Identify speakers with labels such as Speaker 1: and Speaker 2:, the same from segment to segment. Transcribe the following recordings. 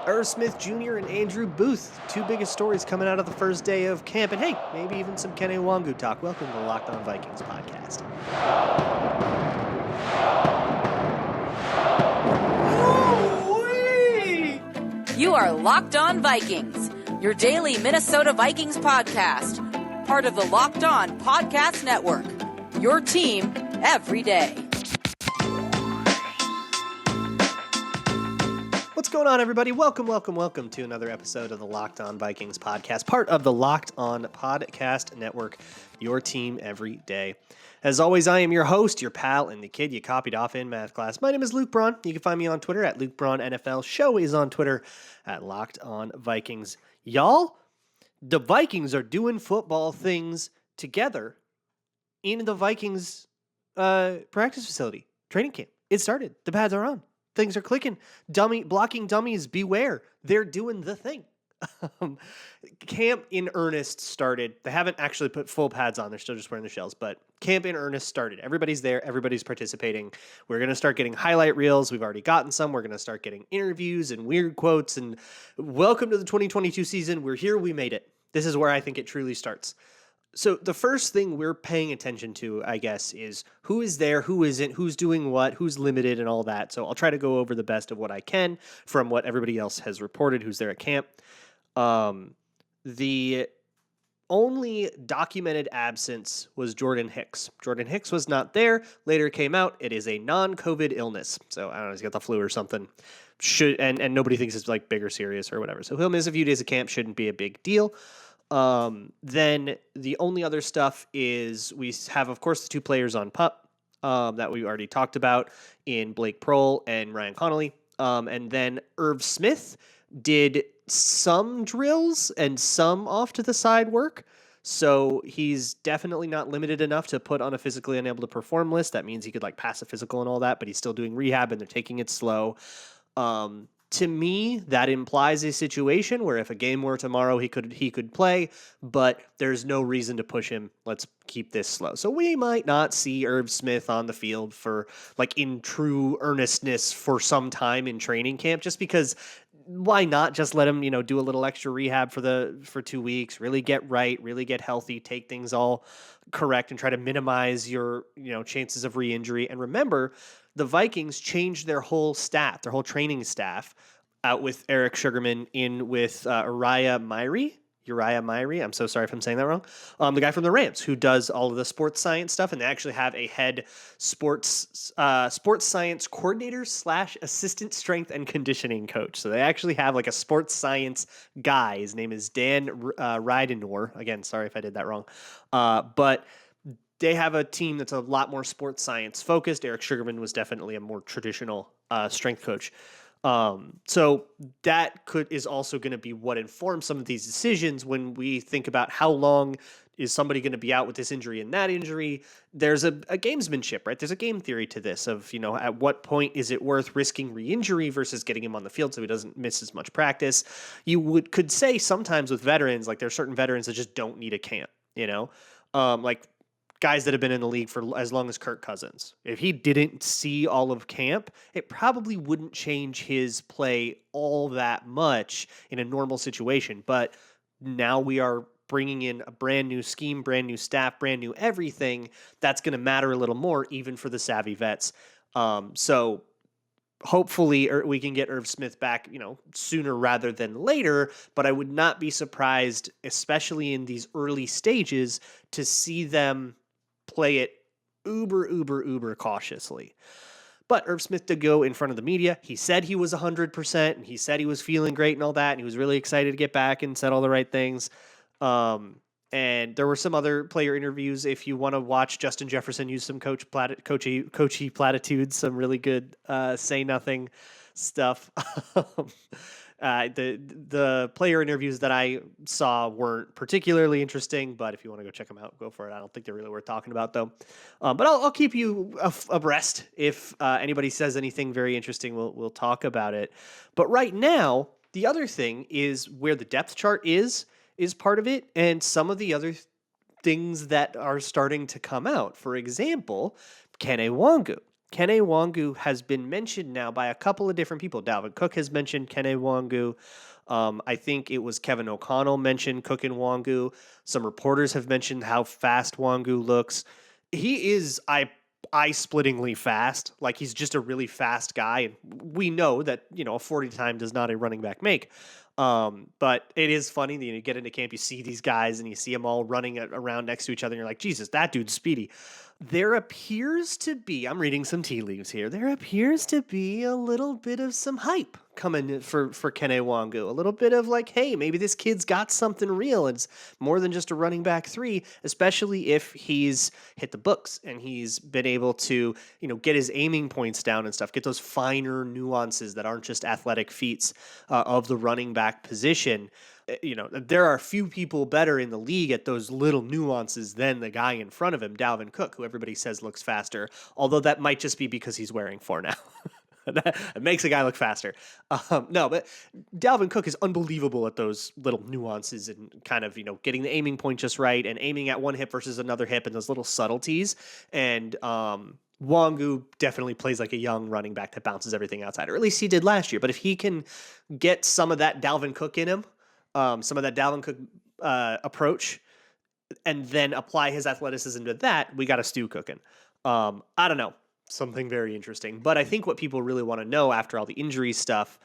Speaker 1: Irv Smith Jr. and Andrew Booth, two biggest stories coming out of the first day of camp, and hey, maybe even some Kene Nwangwu talk. Welcome to the Locked On Vikings podcast.
Speaker 2: You are Locked On Vikings, your daily Minnesota Vikings podcast, part of the Locked On Podcast Network, your team every day.
Speaker 1: What's going on, everybody? Welcome to another episode of the Locked On Vikings podcast, part of the Locked On Podcast Network, your team every day. As always, I am your host, your pal, and the kid you copied off in math class. My name is Luke Braun. You can find me on Twitter at Luke Braun NFL. Show is on Twitter at Locked On Vikings. Y'all, the Vikings are doing football things together in the Vikings practice facility, training camp. It started. The pads are on. Things are clicking. Blocking dummies, beware. They're doing the thing. Camp in earnest started. They haven't actually put full pads on. They're still just wearing the shells, but camp in earnest started. Everybody's there. Everybody's participating. We're going to start getting highlight reels. We've already gotten some. We're going to start getting interviews and weird quotes. And welcome to the 2022 season. We're here. We made it. This is where I think it truly starts. So the first thing we're paying attention to, I guess, is who is there, who isn't, who's doing what, who's limited, and all that. So I'll try to go over the best of what I can from what everybody else has reported who's there at camp. The only documented absence was Jordan Hicks. Jordan Hicks was not there. Later came out it is a non-COVID illness. So I don't know, he's got the flu or something. And nobody thinks it's like big or serious or whatever. So he'll miss a few days of camp. Shouldn't be a big deal. Then the only other stuff is we have, of course, the two players on PUP that we already talked about in Blake Prohl and Ryan Connolly. And then Irv Smith did some drills and some off to the side work. So he's definitely not limited enough to put on a physically unable to perform list. That means he could like pass a physical and all that, but he's still doing rehab and they're taking it slow. To me, that implies a situation where if a game were tomorrow, he could play, but there's no reason to push him. Let's keep this slow. So we might not see Irv Smith on the field for like in true earnestness for some time in training camp, just because why not just let him, do a little extra rehab for 2 weeks, really get right, really get healthy, take things all correct and try to minimize your, chances of re-injury. And remember, the Vikings changed their whole staff, their whole training staff, out with Eric Sugarman, in with Uriah Myrie. I'm so sorry if I'm saying that wrong. The guy from the Rams who does all of the sports science stuff, and they actually have a head sports science coordinator / assistant strength and conditioning coach. So they actually have like a sports science guy. His name is Dan Ridenor. Again, sorry if I did that wrong. But they have a team that's a lot more sports science focused. Eric Sugarman was definitely a more traditional strength coach. So that is also going to be what informs some of these decisions when we think about how long is somebody going to be out with this injury and that injury. There's a gamesmanship, right? There's a game theory to this of, at what point is it worth risking re-injury versus getting him on the field so he doesn't miss as much practice. You could say sometimes with veterans, like there's certain veterans that just don't need a camp, like guys that have been in the league for as long as Kirk Cousins. If he didn't see all of camp, it probably wouldn't change his play all that much in a normal situation. But now we are bringing in a brand new scheme, brand new staff, brand new everything. That's going to matter a little more, even for the savvy vets. So hopefully we can get Irv Smith back, sooner rather than later. But I would not be surprised, especially in these early stages, to see them play it uber cautiously. But Irv Smith did go in front of the media. He said he was 100%, and he said he was feeling great and all that, and he was really excited to get back and said all the right things. And there were some other player interviews. If you want to watch Justin Jefferson use some coachy platitudes, some really good say nothing stuff. The player interviews that I saw weren't particularly interesting, but if you want to go check them out, go for it. I don't think they're really worth talking about, though. But I'll keep you abreast. If anybody says anything very interesting, we'll talk about it. But right now, the other thing is where the depth chart is part of it, and some of the other things that are starting to come out. For example, Kene Nwangwu. Kene Nwangwu has been mentioned now by a couple of different people. Dalvin Cook has mentioned Kene Nwangwu. I think it was Kevin O'Connell mentioned Cook and Nwangwu. Some reporters have mentioned how fast Nwangwu looks. He is eye-splittingly fast. Like, he's just a really fast guy, and we know that a 40 time does not a running back make. But it is funny that you get into camp, you see these guys, and you see them all running around next to each other, and you're like, Jesus, that dude's speedy. There appears to be, I'm reading some tea leaves here, there appears to be a little bit of some hype coming for Kene Nwangwu. A little bit of like, hey, maybe this kid's got something real. It's more than just a running back 3, especially if he's hit the books and he's been able to, get his aiming points down and stuff, get those finer nuances that aren't just athletic feats of the running back position. There are few people better in the league at those little nuances than the guy in front of him, Dalvin Cook, who everybody says looks faster, although that might just be because he's wearing 4 now. It makes a guy look faster. No, but Dalvin Cook is unbelievable at those little nuances and kind of, getting the aiming point just right and aiming at one hip versus another hip and those little subtleties. And Nwangwu definitely plays like a young running back that bounces everything outside, or at least he did last year. But if he can get some of that Dalvin Cook in him, some of that Dalvin Cook approach, and then apply his athleticism to that, we got a stew cooking. I don't know. Something very interesting. But I think what people really want to know after all the injury stuff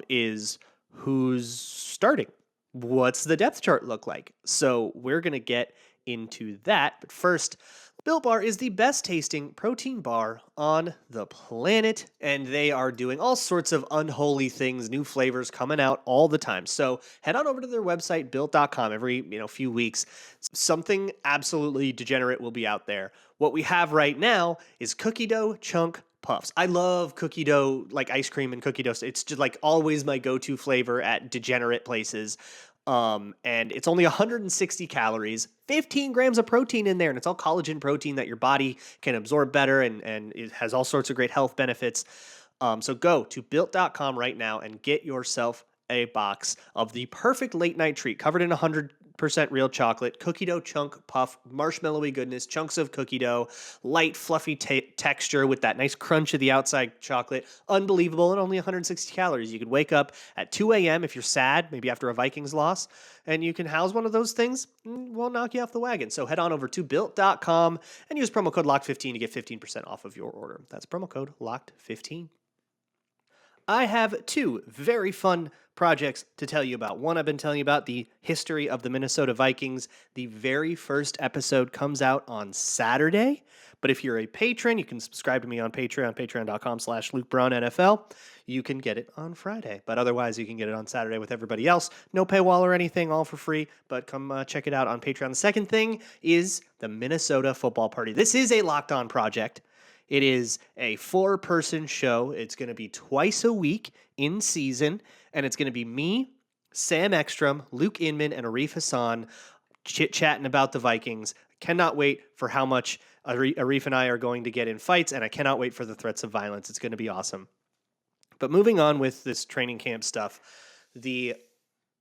Speaker 1: is who's starting. What's the depth chart look like? So we're going to get into that. But first, Built Bar is the best tasting protein bar on the planet, and they are doing all sorts of unholy things, new flavors coming out all the time. So head on over to their website, built.com, every few weeks. Something absolutely degenerate will be out there. What we have right now is cookie dough chunk puffs. I love cookie dough, like ice cream and cookie dough. It's just like always my go-to flavor at degenerate places. And it's only 160 calories, 15 grams of protein in there, and it's all collagen protein that your body can absorb better, and it has all sorts of great health benefits. So go to built.com right now and get yourself a box of the perfect late night treat covered in 100% real chocolate, cookie dough chunk puff, marshmallowy goodness, chunks of cookie dough, light fluffy texture with that nice crunch of the outside chocolate. Unbelievable, and only 160 calories. You could wake up at 2 a.m. if you're sad, maybe after a Vikings loss, and you can house one of those things, we'll knock you off the wagon. So head on over to built.com and use promo code LOCKED15 to get 15% off of your order. That's promo code LOCKED15. I have 2 very fun projects to tell you about. One, I've been telling you about the history of the Minnesota Vikings. The very first episode comes out on Saturday. But if you're a patron, you can subscribe to me on Patreon, patreon.com/LukeBraunNFL. You can get it on Friday. But otherwise, you can get it on Saturday with everybody else. No paywall or anything, all for free. But come check it out on Patreon. The second thing is the Minnesota Football Party. This is a Locked On project. It is a 4-person show. It's going to be twice a week in season, and it's going to be me, Sam Ekstrom, Luke Inman, and Arif Hassan chit-chatting about the Vikings. I cannot wait for how much Arif and I are going to get in fights, and I cannot wait for the threats of violence. It's going to be awesome. But moving on with this training camp stuff, the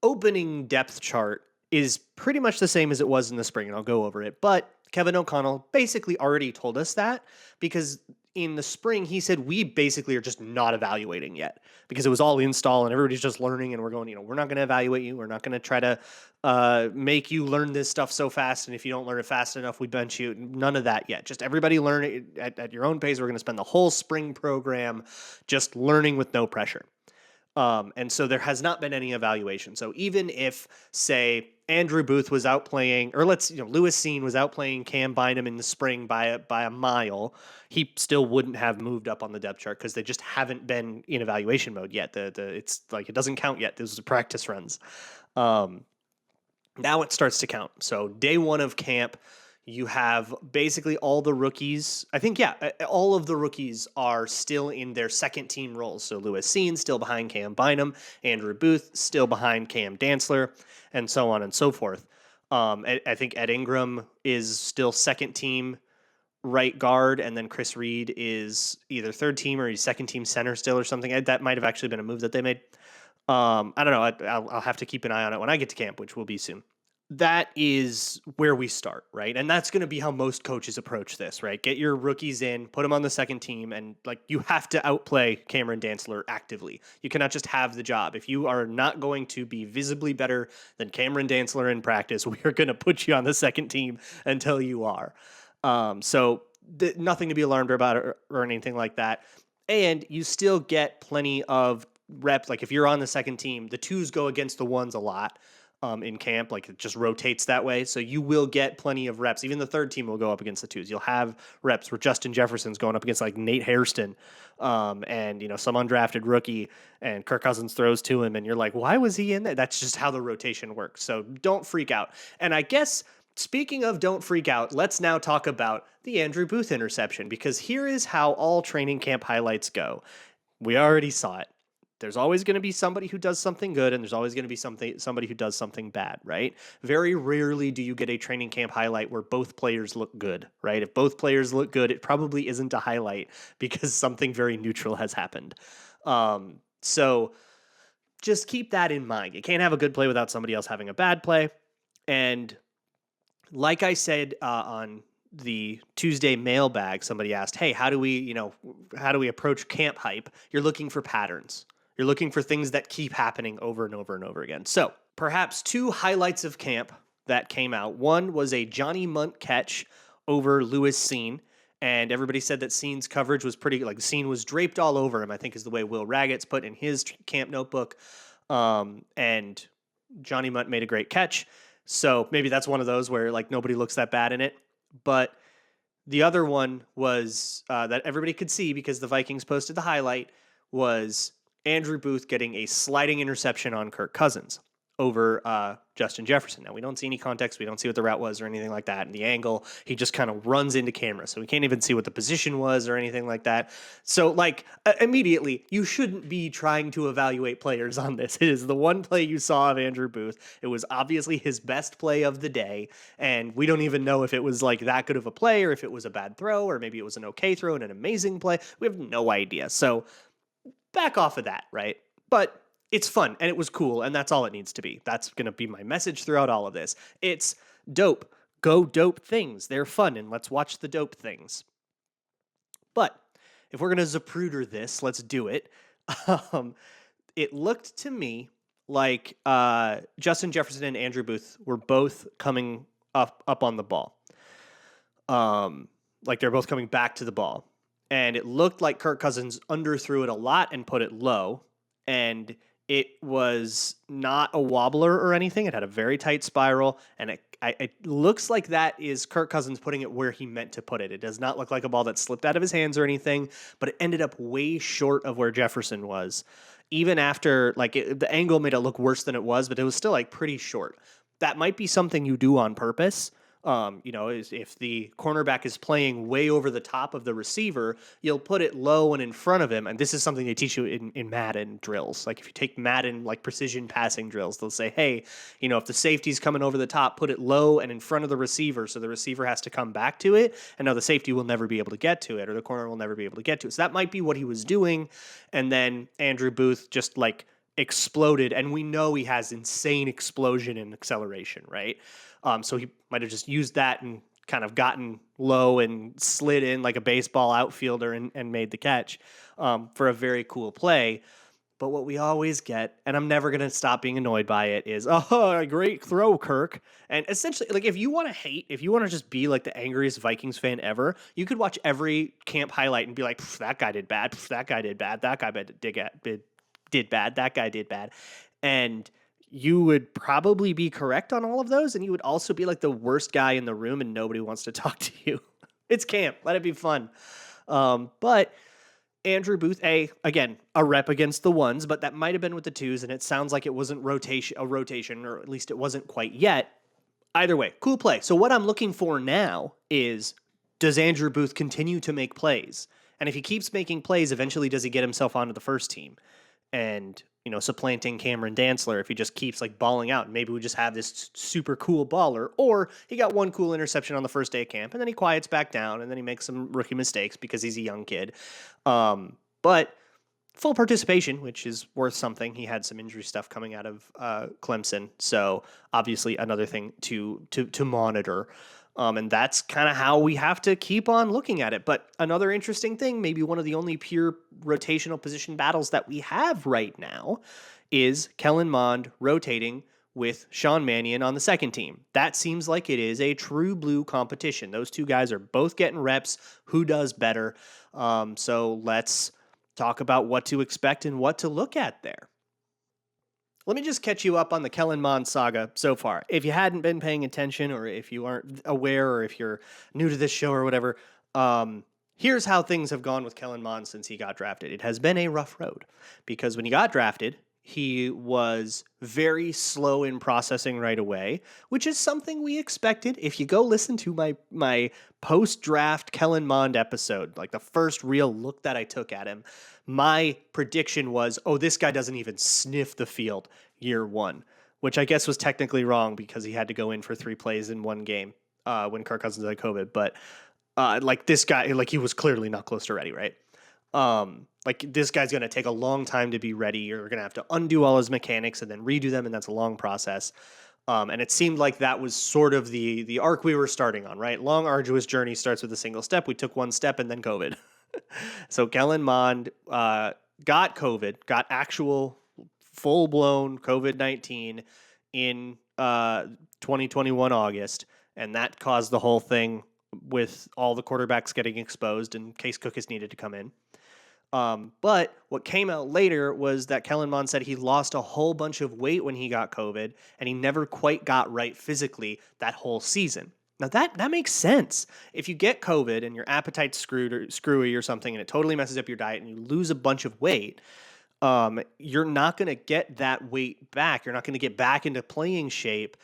Speaker 1: opening depth chart is pretty much the same as it was in the spring, and I'll go over it. But Kevin O'Connell basically already told us that, because in the spring he said we basically are just not evaluating yet because it was all install and everybody's just learning, and we're going, we're not going to evaluate you. We're not going to try to make you learn this stuff so fast, and if you don't learn it fast enough, we bench you. None of that yet. Just everybody learn it at your own pace. We're going to spend the whole spring program just learning with no pressure. And so there has not been any evaluation. So even if, say, Andrew Booth was outplaying, or Lewis Seen was outplaying Cam Bynum in the spring by a mile, he still wouldn't have moved up on the depth chart because they just haven't been in evaluation mode yet. It's like it doesn't count yet. Those are practice runs. Now it starts to count. So day 1 of camp, you have basically all the rookies. I think, all of the rookies are still in their second team roles. So Lewis Seen still behind Cam Bynum, Andrew Booth still behind Cam Dantzler, and so on and so forth. I think Ed Ingram is still second team right guard, and then Chris Reed is either third team or he's second team center still or something. That might have actually been a move that they made. I don't know. I'll have to keep an eye on it when I get to camp, which will be soon. that is where we start, right? And that's going to be how most coaches approach this, right? Get your rookies in, put them on the second team, and like you have to outplay Cameron Dantzler actively. You cannot just have the job. If you are not going to be visibly better than Cameron Dantzler in practice, we are going to put you on the second team until you are. Nothing to be alarmed about or anything like that. And you still get plenty of reps. Like if you're on the second team, the twos go against the ones a lot. In camp, like it just rotates that way. So you will get plenty of reps. Even the third team will go up against the twos. You'll have reps where Justin Jefferson's going up against like Nate Hairston, and some undrafted rookie, and Kirk Cousins throws to him, and you're like, why was he in there? That's just how the rotation works. So don't freak out. And I guess speaking of don't freak out, let's now talk about the Andrew Booth interception, because here is how all training camp highlights go. We already saw it. There's always going to be somebody who does something good, and there's always going to be somebody who does something bad, right? Very rarely do you get a training camp highlight where both players look good, right? If both players look good, it probably isn't a highlight because something very neutral has happened. So just keep that in mind. You can't have a good play without somebody else having a bad play. And like I said on the Tuesday mailbag, somebody asked, hey, how do we approach camp hype? You're looking for patterns. You're looking for things that keep happening over and over and over again. So perhaps two highlights of camp that came out. One was a Johnny Munt catch over Lewis Cine, and everybody said that Cine's coverage was pretty, like Cine was draped all over him, I think is the way Will Raggett's put in his camp notebook. And Johnny Munt made a great catch. So maybe that's one of those where like nobody looks that bad in it. But the other one was that everybody could see because the Vikings posted the highlight was Andrew Booth getting a sliding interception on Kirk Cousins over Justin Jefferson. Now, we don't see any context. We don't see what the route was or anything like that. And the angle, he just kind of runs into camera. So we can't even see what the position was or anything like that. So, immediately, you shouldn't be trying to evaluate players on this. It is the one play you saw of Andrew Booth. It was obviously his best play of the day. And we don't even know if it was, that good of a play or if it was a bad throw or maybe it was an okay throw and an amazing play. We have no idea. So, back off of that, right? But it's fun and it was cool and that's all it needs to be. That's going to be my message throughout all of this. It's dope. Go dope things. They're fun and let's watch the dope things. But if we're going to Zapruder this, let's do it. It looked to me like Justin Jefferson and Andrew Booth were both coming up on the ball. Like they're both coming back to the ball. And it looked like Kirk Cousins underthrew it a lot and put it low. And it was not a wobbler or anything. It had a very tight spiral. And it looks like that is Kirk Cousins putting it where he meant to put it. It does not look like a ball that slipped out of his hands or anything. But it ended up way short of where Jefferson was. Even after, the angle made it look worse than it was. But it was still, pretty short. That might be something you do on purpose. If the cornerback is playing way over the top of the receiver, you'll put it low and in front of him. And this is something they teach you in Madden drills. Like if you take Madden, precision passing drills, they'll say, hey, if the safety's coming over the top, put it low and in front of the receiver. So the receiver has to come back to it. And now the safety will never be able to get to it or the corner will never be able to get to it. So that might be what he was doing. And then Andrew Booth just exploded. And we know he has insane explosion and acceleration, right? So he might have just used that and kind of gotten low and slid in like a baseball outfielder and made the catch for a very cool play. But what we always get, and I'm never going to stop being annoyed by it, is, a great throw, Kirk. And essentially, if you want to hate, if you want to just be the angriest Vikings fan ever, you could watch every camp highlight and be like, that guy did bad, that guy did bad, that guy did bad, that guy did bad. And you would probably be correct on all of those, and you would also be the worst guy in the room and nobody wants to talk to you. It's camp. Let it be fun. But Andrew Booth, again, a rep against the ones, but that might have been with the twos, and it sounds like it wasn't a rotation, or at least it wasn't quite yet. Either way, cool play. So what I'm looking for now is, does Andrew Booth continue to make plays? And if he keeps making plays, eventually does he get himself onto the first team? And supplanting Cameron Dantzler if he just keeps balling out. And maybe we just have this super cool baller, or he got one cool interception on the first day of camp and then he quiets back down and then he makes some rookie mistakes because he's a young kid. But full participation, which is worth something. He had some injury stuff coming out of Clemson, so obviously another thing to monitor. And that's kind of how we have to keep on looking at it. But another interesting thing, maybe one of the only pure rotational position battles that we have right now, is Kellen Mond rotating with Sean Mannion on the second team. That seems like it is a true blue competition. Those two guys are both getting reps. Who does better? So let's talk about what to expect and what to look at there. Let me just catch you up on the Kellen Mond saga so far. If you hadn't been paying attention, or if you aren't aware, or if you're new to this show or whatever, here's how things have gone with Kellen Mond since he got drafted. It has been a rough road, because when he got drafted, he was very slow in processing right away, which is something we expected. If you go listen to my post-draft Kellen Mond episode, like the first real look that I took at him, my prediction was, oh, this guy doesn't even sniff the field year one, which I guess was technically wrong because he had to go in for 3 plays in one game when Kirk Cousins had COVID. But like this guy, like he was clearly not close to ready, right? Like this guy's going to take a long time to be ready. You're going to have to undo all his mechanics and then redo them, and that's a long process. And it seemed like that was sort of the arc we were starting on, right? Long, arduous journey starts with a single step. We took one step and then COVID. So Kellen Mond got COVID, got actual full-blown COVID-19 in 2021 August, and that caused the whole thing with all the quarterbacks getting exposed and Case Cookis needed to come in. But what came out later was that Kellen Mond said he lost a whole bunch of weight when he got COVID, and he never quite got right physically that whole season. Now that makes sense. If you get COVID and your appetite's screwy or something, and it totally messes up your diet and you lose a bunch of weight, you're not going to get that weight back. You're not going to get back into playing shape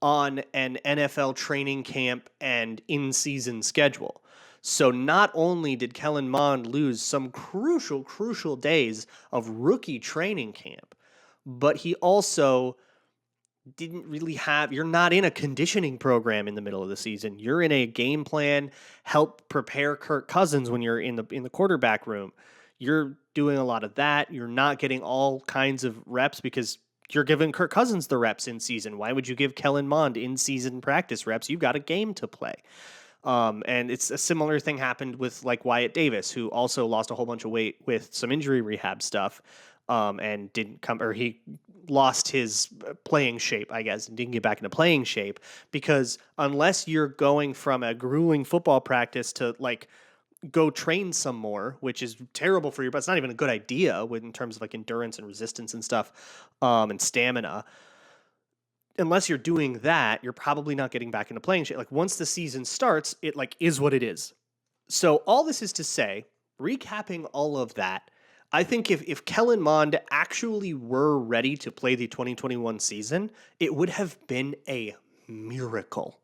Speaker 1: on an NFL training camp and in-season schedule. So not only did Kellen Mond lose some crucial days of rookie training camp, but he also didn't really have, you're not in a conditioning program in the middle of the season. You're in a game plan, help prepare Kirk Cousins when you're in the quarterback room. You're doing a lot of that. You're not getting all kinds of reps because you're giving Kirk Cousins the reps in season. Why would you give Kellen Mond in season practice reps? You've got a game to play. And it's a similar thing happened with like Wyatt Davis, who also lost a whole bunch of weight with some injury rehab stuff. And didn't come, or he lost his playing shape, I guess, and didn't get back into playing shape, because unless you're going from a grueling football practice to like go train some more, which is terrible for you, but it's not even a good idea in terms of like endurance and resistance and stuff, and stamina. Unless you're doing that, you're probably not getting back into playing shape. Like once the season starts, it like is what it is. So all this is to say, recapping all of that, I think if Kellen Mond actually were ready to play the 2021 season, it would have been a miracle.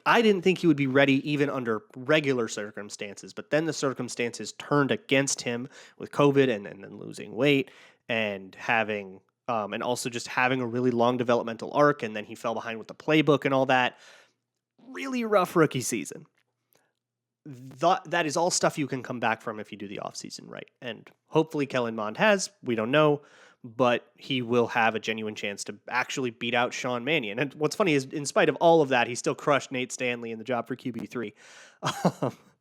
Speaker 1: I didn't think he would be ready even under regular circumstances, but then the circumstances turned against him with COVID and then losing weight and having and also just having a really long developmental arc, and then he fell behind with the playbook and all that. Really rough rookie season. That is all stuff you can come back from if you do the offseason right. And hopefully Kellen Mond has. We don't know, but he will have a genuine chance to actually beat out Sean Mannion. And what's funny is, in spite of all of that, he still crushed Nate Stanley in the job for QB3.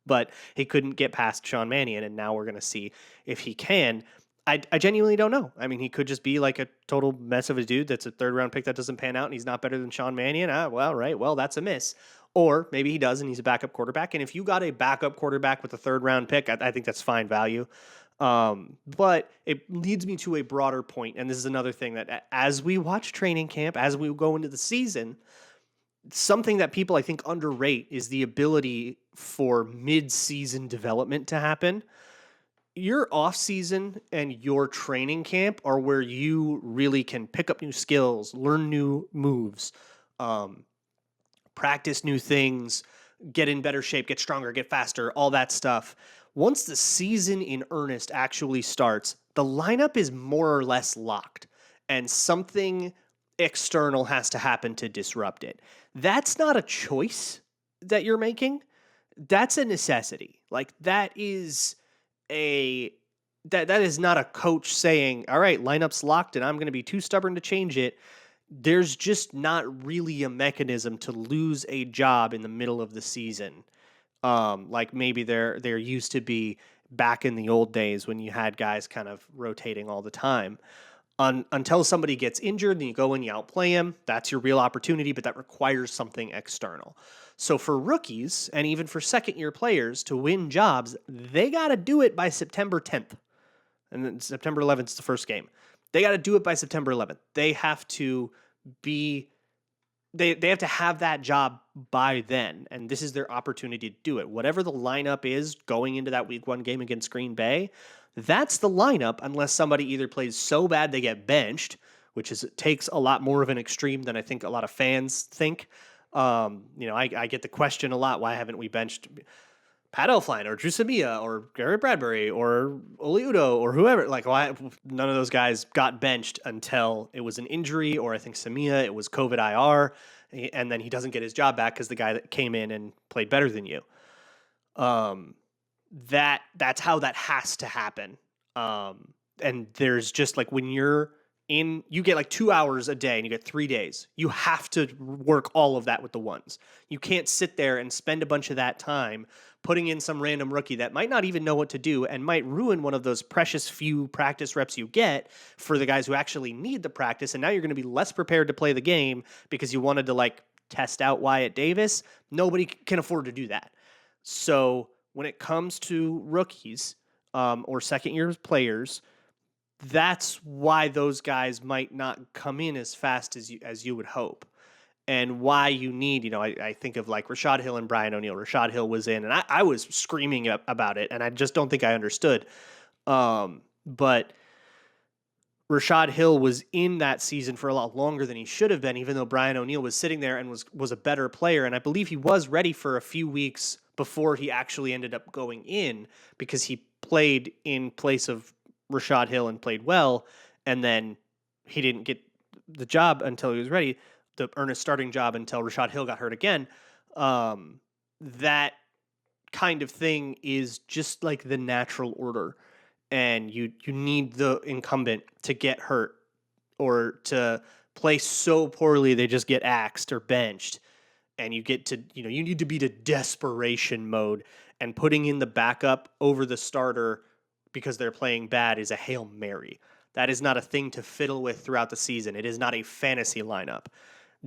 Speaker 1: But he couldn't get past Sean Mannion, and now we're going to see if he can. I genuinely don't know. I mean, he could just be like a total mess of a dude that's a third-round pick that doesn't pan out, and he's not better than Sean Mannion. Well, that's a miss. Or maybe he does, and he's a backup quarterback. And if you got a backup quarterback with a third-round pick, I think that's fine value. But it leads me to a broader point, and this is another thing that as we watch training camp, as we go into the season, something that people I think underrate is the ability for mid-season development to happen. Your off season and your training camp are where you really can pick up new skills, learn new moves, practice new things, get in better shape, get stronger, get faster, all that stuff. Once the season in earnest actually starts, the lineup is more or less locked, and something external has to happen to disrupt it. That's not a choice that you're making. That's a necessity. Like that is a that is not a coach saying, all right, lineup's locked and I'm going to be too stubborn to change it. There's just not really a mechanism to lose a job in the middle of the season. Like maybe there used to be back in the old days when you had guys kind of rotating all the time. Until somebody gets injured and you go and you outplay him, that's your real opportunity, but that requires something external. So for rookies and even for second-year players to win jobs, they got to do it by September 10th. And then September 11th is the first game. They got to do it by September 11th. They have to be they have to have that job by then, and this is their opportunity to do it. Whatever the lineup is going into that week 1 game against Green Bay, that's the lineup unless somebody either plays so bad they get benched, which is takes a lot more of an extreme than I think a lot of fans think. I get the question a lot, why haven't we benched Pat Elflein or Drew Samia or Garrett Bradbury or Oli Udoh or whoever? Like, why none of those guys got benched until it was an injury, or I think Samia, it was COVID IR, and then he doesn't get his job back because the guy that came in and played better than you. That's how that has to happen. And there's just like when you get like 2 hours a day and you get 3 days, you have to work all of that with the ones. You can't sit there and spend a bunch of that time putting in some random rookie that might not even know what to do and might ruin one of those precious few practice reps you get for the guys who actually need the practice. And now you're going to be less prepared to play the game because you wanted to like test out Wyatt Davis. Nobody can afford to do that. So when it comes to rookies or second year players, that's why those guys might not come in as fast as you would hope. And why you need, I think of like Rashad Hill and Brian O'Neill. Rashad Hill was in, and I was screaming about it, and I just don't think I understood. But Rashad Hill was in that season for a lot longer than he should have been, even though Brian O'Neill was sitting there and was a better player. And I believe he was ready for a few weeks before he actually ended up going in, because he played in place of Rashad Hill and played well, and then he didn't get the job until he was ready, the earnest starting job, until Rashad Hill got hurt again. That kind of thing is just like the natural order, and you need the incumbent to get hurt or to play so poorly they just get axed or benched, and you get to you need to be to desperation mode, and putting in the backup over the starter because they're playing bad is a Hail Mary. That is not a thing to fiddle with throughout the season. It is not a fantasy lineup.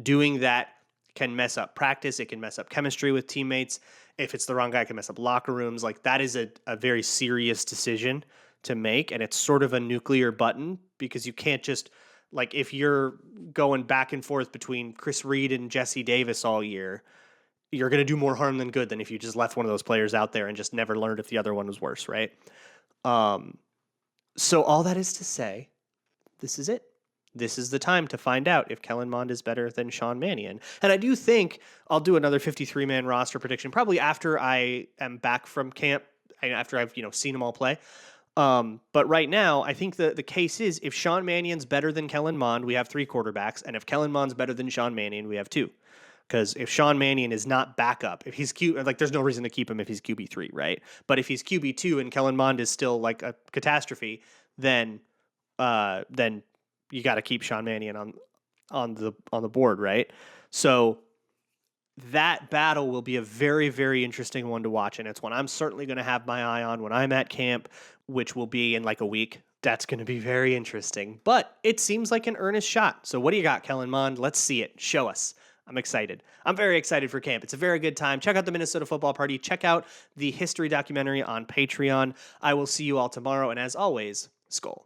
Speaker 1: Doing that can mess up practice. It can mess up chemistry with teammates. If it's the wrong guy, it can mess up locker rooms. Like, that is a very serious decision to make, and it's sort of a nuclear button, because you can't just, like, if you're going back and forth between Chris Reed and Jesse Davis all year, you're going to do more harm than good than if you just left one of those players out there and just never learned if the other one was worse, right? So all that is to say, this is it. This is the time to find out if Kellen Mond is better than Sean Mannion. And I do think I'll do another 53-man roster prediction probably after I am back from camp and after I've seen them all play. But right now, I think the case is, if Sean Mannion's better than Kellen Mond, we have 3 quarterbacks, and if Kellen Mond's better than Sean Mannion, we have 2. Because if Sean Mannion is not backup, if he's there's no reason to keep him if he's QB3, right? But if he's QB2 and Kellen Mond is still like a catastrophe, then you got to keep Sean Mannion on the board, right? So that battle will be a very, very interesting one to watch, and it's one I'm certainly going to have my eye on when I'm at camp, which will be in like a week. That's going to be very interesting, but it seems like an earnest shot. So what do you got, Kellen Mond? Let's see it. Show us. I'm excited. I'm very excited for camp. It's a very good time. Check out the Minnesota Football Party. Check out the history documentary on Patreon. I will see you all tomorrow, and as always, Skol.